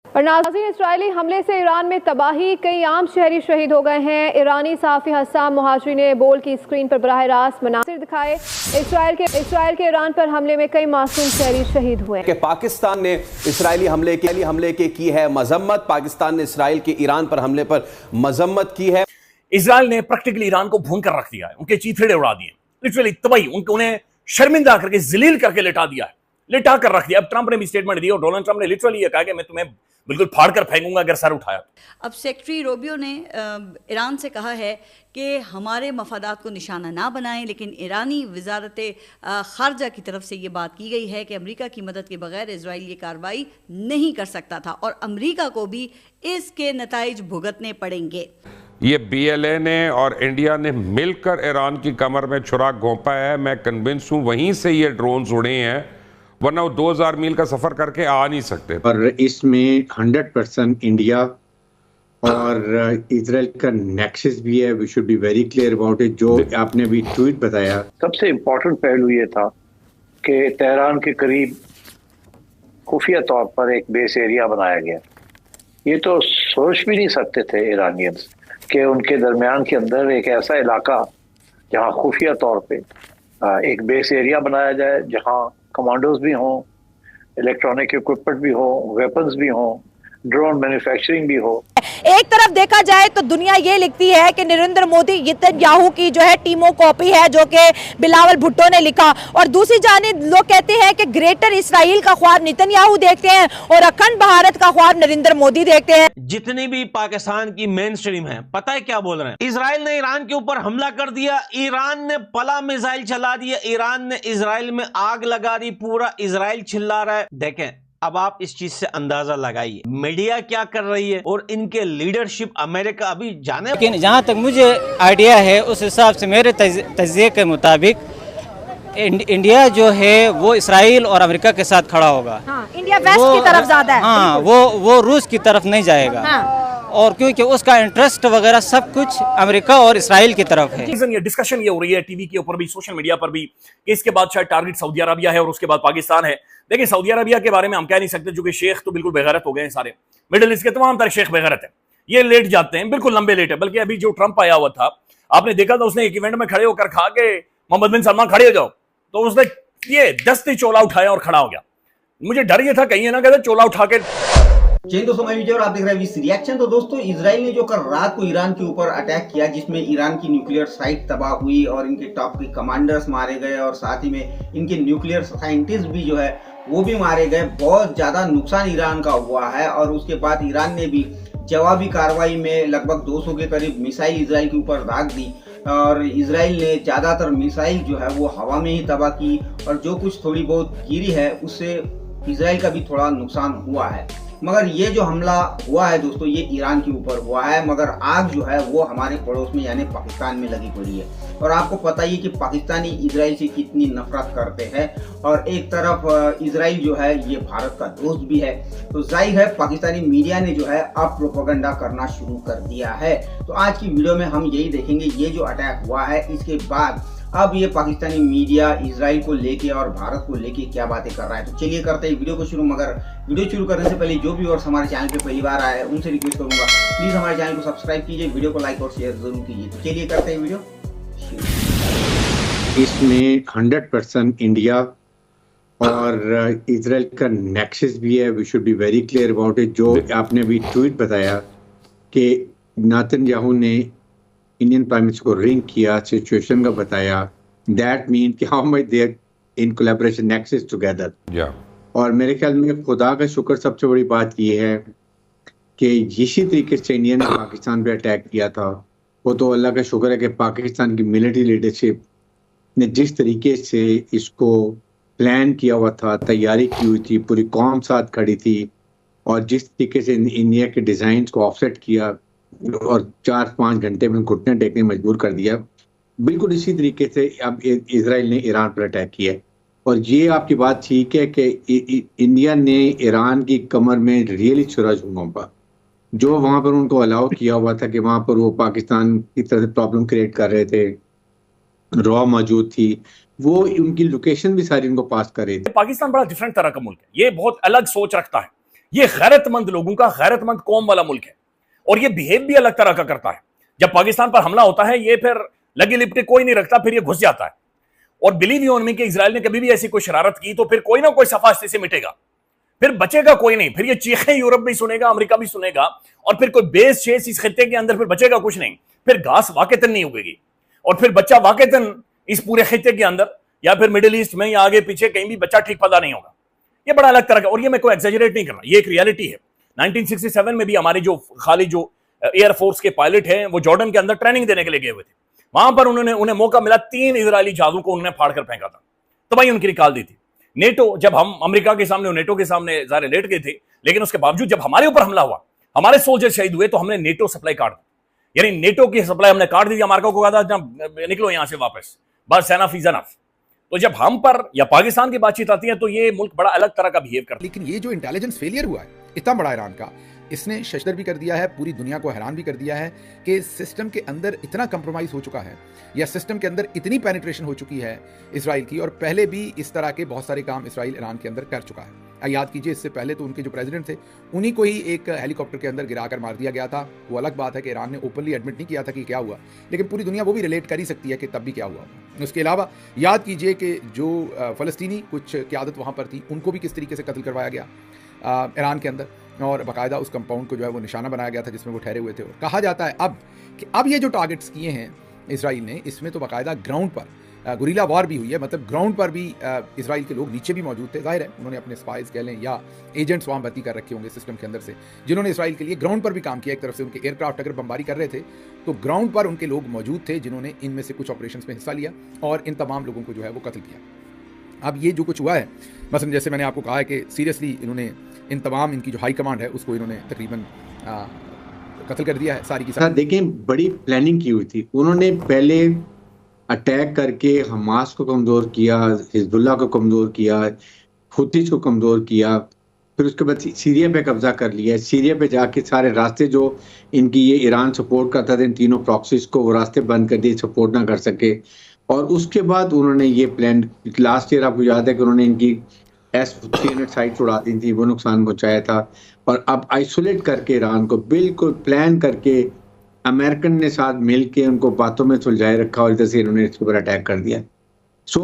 और नाज़रीन, इस्राएली हमले से ईरान में तबाही, कई आम शहरी शहीद हो गए हैं। ईरानी सहाफ़ी हस्साम मुहाजिरी ने बोल की स्क्रीन पर बराह रास्त मनासिर दिखाए। इसराइल के ईरान पर हमले में कई मासूम शहरी शहीद हुए कि पाकिस्तान ने इसराइली हमले के की है मजम्मत। पाकिस्तान ने इसराइल के ईरान पर हमले पर मजम्मत की है। इसराइल ने प्रैक्टिकली ईरान को भून कर रख दिया है, उनके चीथड़े उड़ा दिए, लिटरली तबाही, उन्हें शर्मिंदा करके जलील करके लिटा दिया है, लिटा कर रख दिया। अब ट्रंप ने भी स्टेटमेंट दी और डोनाल्ड ट्रंप ने लिटरली ये कहा कि मैं तुम्हें बिल्कुल फाड़ कर फेंकूंगा अगर सर उठाया। अब सेक्रेटरी रूबियो ने ईरान से कहा है कि हमारे मफादात को निशाना ना बनाएं, लेकिन ईरानी वजारत खारजा की तरफ से ये बात की गई है कि अमेरिका की मदद के बगैर इजराइल ये कार्रवाई नहीं कर सकता था और अमेरिका को भी इसके नताइज भुगतने पड़ेंगे। ये BLA ने और इंडिया ने मिलकर ईरान की कमर में छुरा घोंपा है। मैं कन्विंस हूँ वहीं से ये ड्रोन्स उड़े हैं, वरना वो 2000 मील का सफर करके आ नहीं सकते। और इसमें 100% इंडिया और इजराइल का नेक्सस भी है। We should be very clear about it. जो आपने अभी ट्वीट बताया, सबसे इम्पोर्टेंट पहलू ये था कि तेहरान के करीब खुफिया तौर पर एक बेस एरिया बनाया गया। ये तो सोच भी नहीं सकते थे ईरानियंस कि उनके दरमियान के अंदर एक ऐसा इलाका जहाँ खुफिया तौर पे एक बेस एरिया बनाया जाए, जहाँ कमांडोज भी हों, इलेक्ट्रॉनिक इक्विपमेंट भी हो, वेपन्स भी हों, ड्रोन मैन्युफैक्चरिंग भी हो। एक तरफ देखा जाए तो दुनिया ये लिखती है कि नरेंद्र मोदी नेतन्याहू की जो है टीमो कॉपी है, जो कि बिलावल भुट्टो ने लिखा, और दूसरी जानिब लोग कहते हैं कि ग्रेटर इसराइल का ख्वाब नेतन्याहू देखते हैं और अखंड भारत का ख्वाब नरेंद्र मोदी देखते हैं। जितनी भी पाकिस्तान की मेन स्ट्रीम है, पता है क्या बोल रहे हैं? इजराइल ने ईरान के ऊपर हमला कर दिया, ईरान ने पला मिसाइल चला दिया, ईरान ने इजराइल में आग लगा दी, पूरा इजराइल चिल्ला रहा है। देखें, अब आप इस चीज से अंदाजा लगाइए मीडिया क्या कर रही है और इनके लीडरशिप अमेरिका अभी जाने। लेकिन जहां तक मुझे आइडिया है उस हिसाब से मेरे तज्जिए के मुताबिक इंडिया जो है वो इसराइल और अमेरिका के साथ खड़ा होगा। हाँ, इंडिया वेस्ट की तरफ ज्यादा है। हाँ, वो रूस की तरफ नहीं जाएगा। हाँ। और क्योंकि उसका इंटरेस्ट वगैरह सब कुछ अमेरिका और इसराइल की तरफ है। ये डिस्कशन ये हो रही है टीवी के ऊपर भी, सोशल मीडिया पर भी, कि इसके बाद शायद टारगेट सऊदी अरबिया है और उसके बाद पाकिस्तान है। देखिए, सऊदी अरबिया के बारे में हम कह नहीं सकते, क्योंकि शेख तो बिल्कुल बेगैरत हो गए हैं सारे। मिडिल ईस्ट के तमाम तरह शेख बेगैरत है, ये लेट जाते हैं, बिल्कुल लंबे लेट है। बल्कि अभी जो ट्रंप आया हुआ था, आपने देखा था, उसने एक इवेंट में खड़े होकर कहा कि मोहम्मद बिन सलमान खड़े हो जाओ, तो उसने ये दस्ती चोला उठाया और खड़ा हो गया। मुझे डर ये था कहीं ये ना कहते चोला उठा के। जय दोस्तों, मैं विजय और आप देख रहे हैं वीसी रिएक्शन। तो दोस्तों, इजराइल ने जो कल रात को ईरान के ऊपर अटैक किया, जिसमें ईरान की न्यूक्लियर साइट तबाह हुई और इनके टॉप के कमांडर्स मारे गए और साथ ही में इनके न्यूक्लियर साइंटिस्ट भी जो है वो भी मारे गए। बहुत ज्यादा नुकसान ईरान का हुआ है और उसके बाद ईरान ने भी जवाबी कार्रवाई में लगभग 200 के करीब मिसाइल इजराइल के ऊपर दाग दी और इजराइल ने ज्यादातर मिसाइल जो है वो हवा में ही तबाह की और जो कुछ थोड़ी बहुत गिरी है उससे इजराइल का भी थोड़ा नुकसान हुआ है। मगर ये जो हमला हुआ है दोस्तों, ये ईरान के ऊपर हुआ है, मगर आग जो है वो हमारे पड़ोस में यानी पाकिस्तान में लगी पड़ी है। और आपको पता ही है कि पाकिस्तानी इजराइल से कितनी नफरत करते हैं और एक तरफ इजराइल जो है ये भारत का दोस्त भी है। तो जाहिर है पाकिस्तानी मीडिया ने जो है अब प्रोपेगेंडा करना शुरू कर दिया है। तो आज की वीडियो में हम यही देखेंगे, ये जो अटैक हुआ है इसके बाद अब ये पाकिस्तानी मीडिया इजराइल को लेके और भारत को लेके क्या बातें कर रहा है। तो चलिए करते हैं वीडियो को शुरू। मगर वीडियो शुरू करने से पहले जो भी और हमारे चैनल पे पहली बार आए हैं उनसे रिक्वेस्ट करूंगा, प्लीज हमारे चैनल को सब्सक्राइब कीजिए, वीडियो को लाइक और शेयर जरूर कीजिए। तो चलिए करते हैं वीडियो शुरू। इसमें 100% इंडिया और इजराइल का नेक्सस भी है। We should be very clear about it. जो आपने अभी ट्वीट बताया कि नेतन्याहू ने इंडियन प्राइम मिनिस्टर को रिंग किया, सिचुएशन का बताया, दैट मीन कि how much they are in collaboration nexus together. और मेरे ख्याल में खुदा का शुक्र सबसे बड़ी बात ये है कि इसी तरीके से इंडिया ने पाकिस्तान पे अटैक किया था। वो तो अल्लाह का शुक्र है कि पाकिस्तान की मिलिट्री लीडरशिप ने जिस तरीके से इसको प्लान किया हुआ था, तैयारी की हुई थी, पूरी कौम साथ खड़ी थी और जिस तरीके से इंडिया के डिज़ाइन को ऑफसेट किया और 4-5 घंटे में घुटने टेकने मजबूर कर दिया, बिल्कुल इसी तरीके से अब इजराइल ने ईरान पर अटैक किया। और ये आपकी बात ठीक है कि इंडिया ने ईरान की कमर में रियली छुरा घोंपा। जो वहां पर उनको अलाउ किया हुआ था कि वहां पर वो पाकिस्तान की तरह से प्रॉब्लम क्रिएट कर रहे थे, रॉ मौजूद थी, वो उनकी लोकेशन भी सारी उनको पास कर रही थी। पाकिस्तान बड़ा डिफरेंट तरह का मुल्क है, ये बहुत अलग सोच रखता है। ये गैरतमंद लोगों का, गैरतमंद कौम वाला मुल्क है और ये बिहेव भी अलग तरह का करता है। जब पाकिस्तान पर हमला होता है ये फिर लगे लिपटे कोई नहीं रखता, फिर ये घुस जाता है। और बिलीव यू ऑन मी कि इजराइल ने कभी भी ऐसी कोई शरारत की तो फिर कोई ना कोई सफास्ते से मिटेगा, फिर बचेगा कोई नहीं। फिर ये चीखें यूरोप भी सुनेगा, अमेरिका भी सुनेगा और फिर कोई बेस शेस इस खित्ते के अंदर फिर बचेगा कुछ नहीं। फिर घास वाकईतन नहीं उगेगी और फिर बच्चा वाकईतन इस पूरे खित्ते के अंदर या फिर मिडिल ईस्ट में या आगे पीछे कहीं भी बच्चा ठीक पैदा नहीं होगा। ये बड़ा अलग तरह का, और ये मैं कोई एग्जैजरेट नहीं कर रहा, ये एक रियलिटी है। 1967 में भी हमारे जो खाली जो एयरफोर्स के पायलट हैं वो जॉर्डन के अंदर ट्रेनिंग देने के लिए गए हुए थे। वहां पर उन्हें मौका मिला, 3 इजरायली जहाजों को उन्होंने फाड़ कर फेंका था, तो भाई उनकी निकाल दी थी। नेटो, जब हम अमेरिका के सामने, नेटो के सामने ज़ाहिर लेट गए थे, लेकिन उसके बावजूद जब हमारे ऊपर हमला हुआ, हमारे सोल्जर शहीद हुए, तो हमने नेटो सप्लाई काट दी, यानी नेटो की सप्लाई हमने काट दी थी। अमेरिका को कहा था निकलो यहां से वापस, बस एनफ इज एनफ। तो जब हम पर या पाकिस्तान की बातचीत आती है तो ये मुल्क बड़ा अलग तरह का बिहेव करता है। लेकिन ये जो इंटेलिजेंस फेलियर हुआ है इतना बड़ा ईरान का, इसने शशदर भी कर दिया है, पूरी दुनिया को हैरान भी कर दिया है कि सिस्टम के अंदर इतना कंप्रोमाइज हो चुका है या सिस्टम के अंदर इतनी पेनिट्रेशन हो चुकी है इसराइल की। और पहले भी इस तरह के बहुत सारे काम इसराइल ईरान के अंदर कर चुका है। याद कीजिए, इससे पहले तो उनके जो प्रेसिडेंट थे उन्हीं को ही एक हेलीकॉप्टर के अंदर गिराकर मार दिया गया था। वो अलग बात है कि ईरान ने ओपनली एडमिट नहीं किया था कि क्या हुआ, लेकिन पूरी दुनिया वो भी रिलेट कर ही सकती है कि तब भी क्या हुआ। उसके अलावा याद कीजिए कि जो फ़लस्तीनी कुछ क़यादत वहाँ पर थी उनको भी किस तरीके से कत्ल करवाया गया ईरान के अंदर, और बाकायदा उस कंपाउंड को जो है वो निशाना बनाया गया था जिसमें वो ठहरे हुए थे। और कहा जाता है अब ये जो टारगेट्स किए हैं इसराइल ने, इसमें तो बाकायदा ग्राउंड पर गुरीला वॉर भी हुई है, मतलब ग्राउंड पर भी इसराइल के लोग नीचे भी मौजूद थे। जाहिर है उन्होंने अपने स्पाइस कह लें या एजेंट्स वहाँ भर्ती कर रखे होंगे सिस्टम के अंदर से, जिन्होंने इसराइल के लिए ग्राउंड पर भी काम किया। एक तरफ से उनके एयरक्राफ्ट अगर बमबारी कर रहे थे तो ग्राउंड पर उनके लोग मौजूद थे जिन्होंने इनमें से कुछ ऑपरेशंस में हिस्सा लिया और इन तमाम लोगों को जो है वो कत्ल किया। अब ये जो कुछ हुआ है, मसलन जैसे मैंने आपको कहा है कि सीरियसली इन्होंने इन तमाम इनकी जो हाई कमांड है उसको इन्होंने तकरीबन कत्ल कर दिया है सारी की सारी। देखें, बड़ी प्लानिंग की हुई थी। उन्होंने पहले अटैक करके हमास को कमज़ोर किया, हिजबुल्लाह को कमज़ोर किया, हुतीस को कमज़ोर किया, फिर उसके बाद सीरिया पे कब्जा कर लिया। सीरिया पे जाके सारे रास्ते जो इनकी ये ईरान सपोर्ट करता था, इन तीनों प्रॉक्सीज को वो रास्ते बंद कर दिए, सपोर्ट ना कर सके। और उसके बाद उन्होंने ये प्लान, लास्ट ईयर आपको याद है कि उन्होंने इनकी S-300 साइट उड़ा दी थी, वो नुकसान पहुँचाया था। और अब आइसोलेट करके ईरान को बिल्कुल प्लान करके अमेरिकन ने साथ मिलके उनको बातों में सुलझाए रखा और इधर से इन्होंने इसके ऊपर अटैक कर दिया। So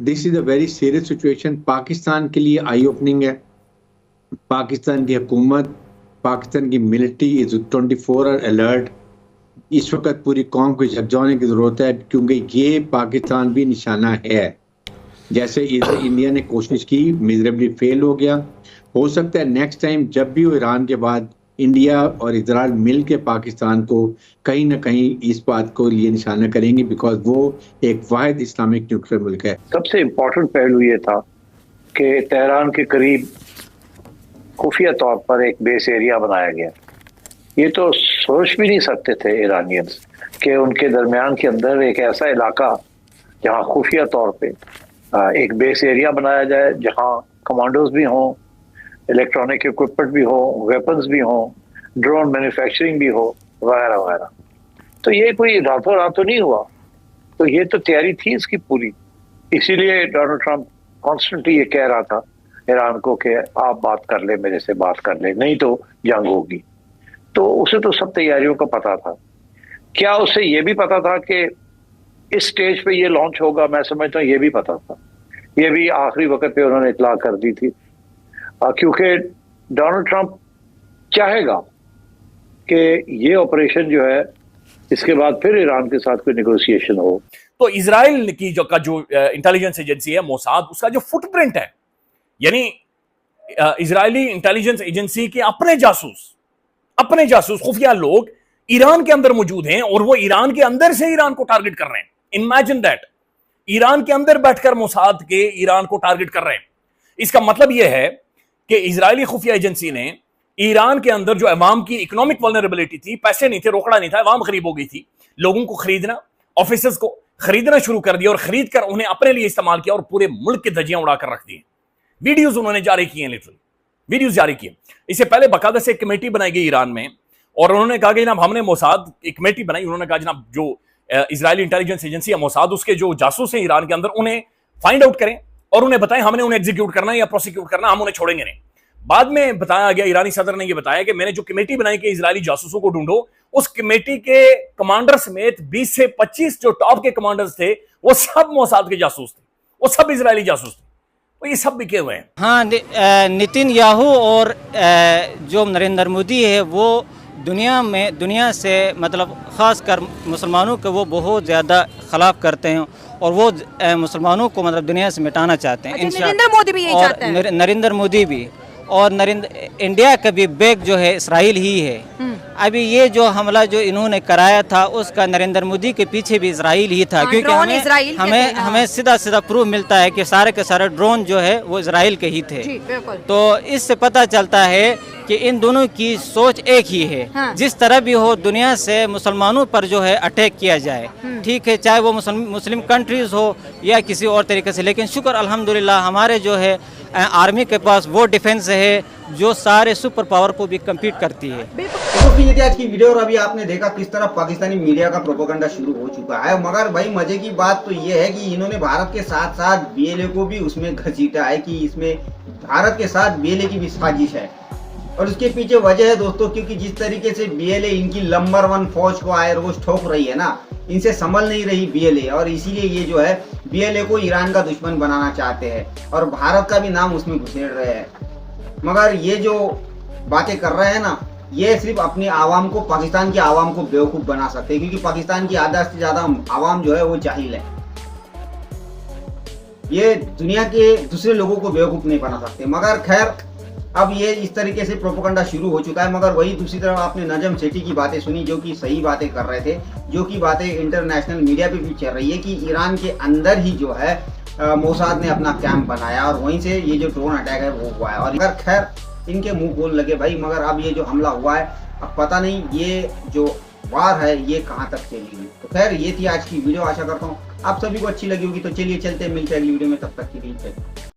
this is a very serious situation. Pakistan के लिए आई ओपनिंग है। पाकिस्तान की हुकूमत, पाकिस्तान की मिलिट्री इज 24 आवर अलर्ट। इस वक्त पूरी कौम को झकझोरने की जरूरत है, क्योंकि ये पाकिस्तान भी निशाना है। जैसे इंडिया ने कोशिश की, मिजरेबली फेल हो गया। हो सकता है नेक्स्ट टाइम जब भी हो ईरान के बाद इंडिया और इजराइल मिल के पाकिस्तान को कहीं ना कहीं इस बात को लिए निशाना करेंगे, बिकॉज वो एक वाहिद इस्लामिक न्यूक्लियर मुल्क है। सबसे इम्पोर्टेंट पहलू ये था कि तेहरान के करीब खुफिया तौर पर एक बेस एरिया बनाया गया। ये तो सोच भी नहीं सकते थे ईरानियंस कि उनके दरमियान के अंदर एक ऐसा इलाका जहाँ खुफिया तौर पे एक बेस एरिया बनाया जाए, जहाँ कमांडोज भी हों, इलेक्ट्रॉनिक इक्विपमेंट भी हो, वेपन्स भी हो, ड्रोन मैन्युफैक्चरिंग भी हो, वगैरह वगैरह। तो ये कोई रातों रात तो नहीं हुआ, तो ये तो तैयारी थी इसकी पूरी। इसीलिए डोनाल्ड ट्रंप कॉन्स्टेंटली ये कह रहा था ईरान को कि आप बात कर ले, मेरे से बात कर ले, नहीं तो जंग होगी। तो उसे तो सब तैयारियों का पता था। क्या उसे ये भी पता था कि इस स्टेज पे ये लॉन्च होगा? मैं समझता हूँ ये भी पता था। ये भी आखिरी वक्त पे उन्होंने इतला कर दी थी, क्योंकि डोनाल्ड ट्रंप चाहेगा कि ये ऑपरेशन जो है इसके बाद फिर ईरान के साथ कोई नेगोशिएशन हो। तो इजराइल की जो इंटेलिजेंस एजेंसी है मोसाद, उसका जो फुटप्रिंट है, यानी इजरायली इंटेलिजेंस एजेंसी के अपने जासूस खुफिया लोग ईरान के अंदर मौजूद हैं और वो ईरान के अंदर से ईरान को टारगेट कर रहे हैं। इमेजिन दैट, ईरान के अंदर बैठकर मोसाद के ईरान को टारगेट कर रहे हैं। इसका मतलब यह है कि इजरायली खुफिया एजेंसी ने ईरान के अंदर जो अवाम की इकोनॉमिक वल्नरेबिलिटी थी, पैसे नहीं थे, रोकड़ा नहीं था, अवाम गरीब हो गई थी, लोगों को खरीदना, ऑफिसर्स को खरीदना शुरू कर दिया और खरीद कर उन्हें अपने लिए इस्तेमाल किया और पूरे मुल्क की धज्जियां उड़ाकर रख दी। वीडियोज उन्होंने जारी किए, लिटरली वीडियोज जारी किए। इससे पहले बाकायदा से एक कमेटी बनाई गई ईरान में और उन्होंने कहा कि जनाब हमने मोसाद एक कमेटी बनाई। उन्होंने कहा जनाब जो इजरायली इंटेलिजेंस एजेंसी है मोसाद, उसके जो जासूस हैं ईरान के अंदर, उन्हें फाइंड आउट करें और उन्हें बताएं हमने उन्हें एग्जीक्यूट करना है या प्रोसिक्यूट करना, हम उन्हें छोड़ेंगे नहीं। बाद में बताया गया, ईरानी सदर ने यह बताया कि मैंने जो कमेटी बनाई कि इजरायली जासूसों को ढूंढो, उस कमेटी के कमांडर समेत 20 से 25 जो टॉप के कमांडर्स थे वो सब मोसाद के जासूस थे, वो सब इजरायली जासूस थे, तो ये सब बिके हुए हैं। हाँ, नितिन याहू और जो नरेंद्र मोदी है वो दुनिया से मतलब ख़ास कर मुसलमानों के वो बहुत ज़्यादा खिलाफ करते हैं और वो मुसलमानों को मतलब दुनिया से मिटाना चाहते हैं। नरेंद्र मोदी भी यही चाहते हैं। नरेंद्र मोदी भी, और इंडिया का भी बैक जो है इसराइल ही है। अभी ये जो हमला जो इन्होंने कराया था उसका नरेंद्र मोदी के पीछे भी इसराइल ही था, क्योंकि हमें सीधा प्रूफ मिलता है कि सारे के सारे ड्रोन जो है वो इसराइल के ही थे। तो इससे पता चलता है कि इन दोनों की सोच एक ही है। हाँ। जिस तरह भी हो दुनिया से मुसलमानों पर जो है अटैक किया जाए, ठीक है, चाहे वो मुस्लिम कंट्रीज हो या किसी और तरीके से, लेकिन शुक्र अल्हम्दुलिल्लाह हमारे जो है आर्मी के पास वो डिफेंस है जो सारे सुपर पावर को भी कम्पीट करती है। तो ये थी आज की वीडियो, और अभी आपने देखा किस तरह पाकिस्तानी मीडिया का प्रोपेगेंडा शुरू हो चुका है। मगर भाई मजे की बात तो ये है कि इन्होंने भारत के साथ साथ BLA को भी उसमें घसीटा है कि इसमें भारत के साथ BLA की भी साजिश है। और उसके पीछे वजह है दोस्तों, क्योंकि जिस तरीके से BLA इनकी नंबर 1 फौज को आए रोज ठोक रही है ना, इनसे संभल नहीं रही BLA, और इसीलिए ये जो है BLA को ईरान का दुश्मन बनाना चाहते हैं और भारत का भी नाम उसमें घुसेड़ रहे हैं। मगर ये जो बातें कर रहे हैं ना, ये सिर्फ अपनी आवाम को, पाकिस्तान की आवाम को बेवकूफ बना सकते हैं, क्योंकि पाकिस्तान की आधा से ज्यादा आवाम जो है वो जाहिल है। ये दुनिया के दूसरे लोगों को बेवकूफ नहीं बना सकते। मगर खैर, अब ये इस तरीके से प्रोपेगेंडा शुरू हो चुका है। मगर वही दूसरी तरफ आपने नजम सेठी की बातें सुनी, जो कि सही बातें कर रहे थे, जो कि बातें इंटरनेशनल मीडिया पे भी चल रही है कि ईरान के अंदर ही जो है मोसाद ने अपना कैंप बनाया और वहीं से ये जो ड्रोन अटैक है वो हुआ है। और अगर खैर इनके मुंह बोल लगे भाई, मगर अब ये जो हमला हुआ है, अब पता नहीं ये जो वार है ये कहाँ तक चलेगी। तो खैर ये थी आज की वीडियो, आशा करता हूँ आप सभी को अच्छी लगी होगी। तो चलिए चलते मिलते हैं अगली वीडियो में, तब तक के लिए।